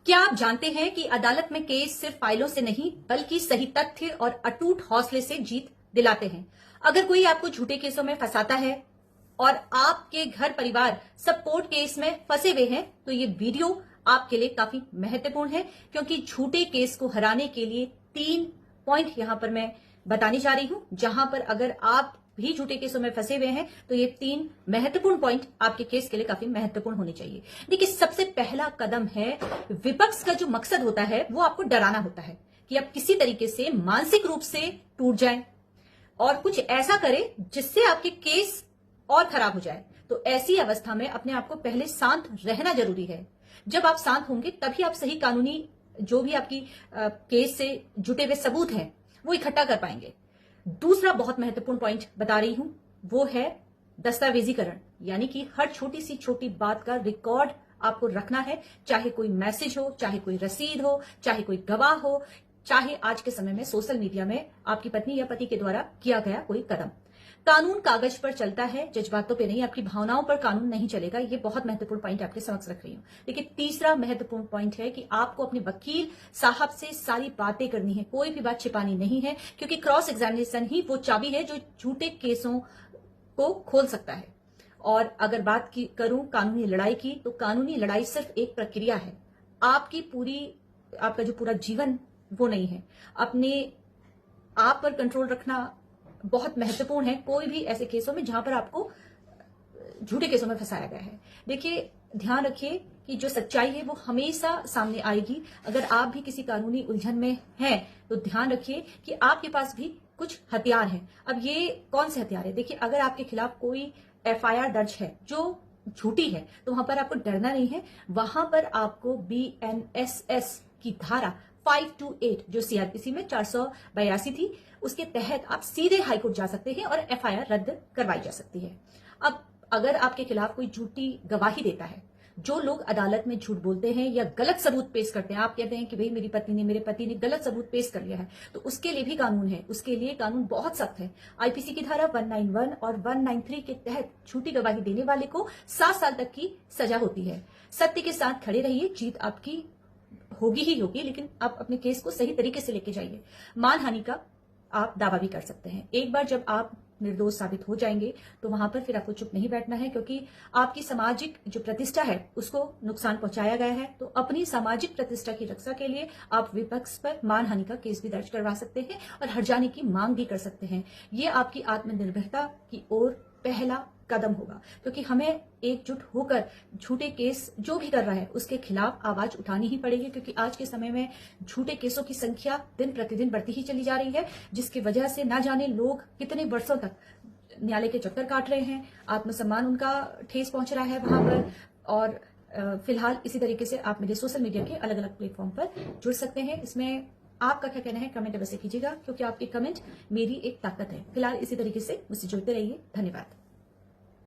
क्या आप जानते हैं कि अदालत में केस सिर्फ फाइलों से नहीं बल्कि सही तथ्य और अटूट हौसले से जीत दिलाते हैं। अगर कोई आपको झूठे केसों में फंसाता है और आपके घर परिवार सब कोर्ट केस में फंसे हुए हैं तो ये वीडियो आपके लिए काफी महत्वपूर्ण है, क्योंकि झूठे केस को हराने के लिए 3 पॉइंट यहां पर मैं बताने जा रही हूं, जहां पर अगर आप भी झूठे केसों में फंसे हुए हैं तो ये 3 महत्वपूर्ण पॉइंट आपके केस के लिए काफी महत्वपूर्ण होने चाहिए। देखिए, सबसे पहला कदम है, विपक्ष का जो मकसद होता है वो आपको डराना होता है कि आप किसी तरीके से मानसिक रूप से टूट जाएं और कुछ ऐसा करें जिससे आपके केस और खराब हो जाए। तो ऐसी अवस्था में अपने आप को पहले शांत रहना जरूरी है। जब आप शांत होंगे तभी आप सही कानूनी जो भी आपकी केस से जुटे हुए सबूत हैं वो इकट्ठा कर पाएंगे। दूसरा बहुत महत्वपूर्ण पॉइंट बता रही हूं, वो है दस्तावेजीकरण, यानी कि हर छोटी सी छोटी बात का रिकॉर्ड आपको रखना है, चाहे कोई मैसेज हो, चाहे कोई रसीद हो, चाहे कोई गवाह हो, चाहे आज के समय में सोशल मीडिया में आपकी पत्नी या पति के द्वारा किया गया कोई कदम। कानून कागज पर चलता है, जज्बातों पे नहीं, आपकी भावनाओं पर कानून नहीं चलेगा। ये बहुत महत्वपूर्ण पॉइंट आपके समक्ष रख रही हूं। लेकिन तीसरा महत्वपूर्ण पॉइंट है कि आपको अपने वकील साहब से सारी बातें करनी है, कोई भी बात छिपानी नहीं है, क्योंकि क्रॉस एग्जामिनेशन ही वो चाबी है जो झूठे केसों को खोल सकता है। और अगर बात करूं कानूनी लड़ाई की, तो कानूनी लड़ाई सिर्फ एक प्रक्रिया है, आपका जो पूरा जीवन वो नहीं है। अपने आप पर कंट्रोल रखना बहुत महत्वपूर्ण है कोई भी ऐसे केसों में जहां पर आपको झूठे केसों में फंसाया गया है। देखिए, ध्यान रखिए कि जो सच्चाई है वो हमेशा सामने आएगी। अगर आप भी किसी कानूनी उलझन में हैं तो ध्यान रखिए कि आपके पास भी कुछ हथियार हैं। अब ये कौन से हथियार है? देखिए, अगर आपके खिलाफ कोई FIR दर्ज है जो झूठी है तो वहां पर आपको डरना नहीं है। वहां पर आपको BNSS की धारा 528 जो CRPC में 482 थी, उसके तहत आप सीधे हाईकोर्ट जा सकते हैं और FIR रद्द करवाई जा सकती है। अब अगर आपके खिलाफ कोई झूठी गवाही देता है, जो लोग अदालत में झूठ बोलते हैं या गलत सबूत पेश करते हैं, आप कहते हैं कि भाई मेरी पत्नी ने, मेरे पति ने गलत सबूत पेश कर लिया है, तो उसके लिए भी कानून है। उसके लिए कानून बहुत सख्त है। IPC की धारा 191 और 193 के तहत झूठी गवाही देने वाले को 7 साल तक की सजा होती है। सत्य के साथ खड़े रहिए, जीत आपकी होगी ही होगी, लेकिन आप अपने केस को सही तरीके से लेके जाइए। मानहानि का आप दावा भी कर सकते हैं। एक बार जब आप निर्दोष साबित हो जाएंगे तो वहां पर फिर आपको चुप नहीं बैठना है, क्योंकि आपकी सामाजिक जो प्रतिष्ठा है उसको नुकसान पहुंचाया गया है। तो अपनी सामाजिक प्रतिष्ठा की रक्षा के लिए आप विपक्ष पर मानहानि का केस भी दर्ज करवा सकते हैं और हट जाने की मांग भी कर सकते हैं। ये आपकी आत्मनिर्भरता की ओर पहला कदम होगा, क्योंकि हमें एकजुट होकर झूठे केस जो भी कर रहा है उसके खिलाफ आवाज उठानी ही पड़ेगी, क्योंकि आज के समय में झूठे केसों की संख्या दिन प्रतिदिन बढ़ती ही चली जा रही है, जिसकी वजह से ना जाने लोग कितने वर्षों तक न्यायालय के चक्कर काट रहे हैं, आत्मसम्मान उनका ठेस पहुंच रहा है वहां पर। और फिलहाल इसी तरीके से आप मेरे सोशल मीडिया के अलग अलग प्लेटफॉर्म पर जुड़ सकते हैं। इसमें आपका क्या कहना है कमेंट अवश्य कीजिएगा, क्योंकि आपके कमेंट मेरी एक ताकत है। फिलहाल इसी तरीके से मुझसे जुड़ते रहिए। धन्यवाद।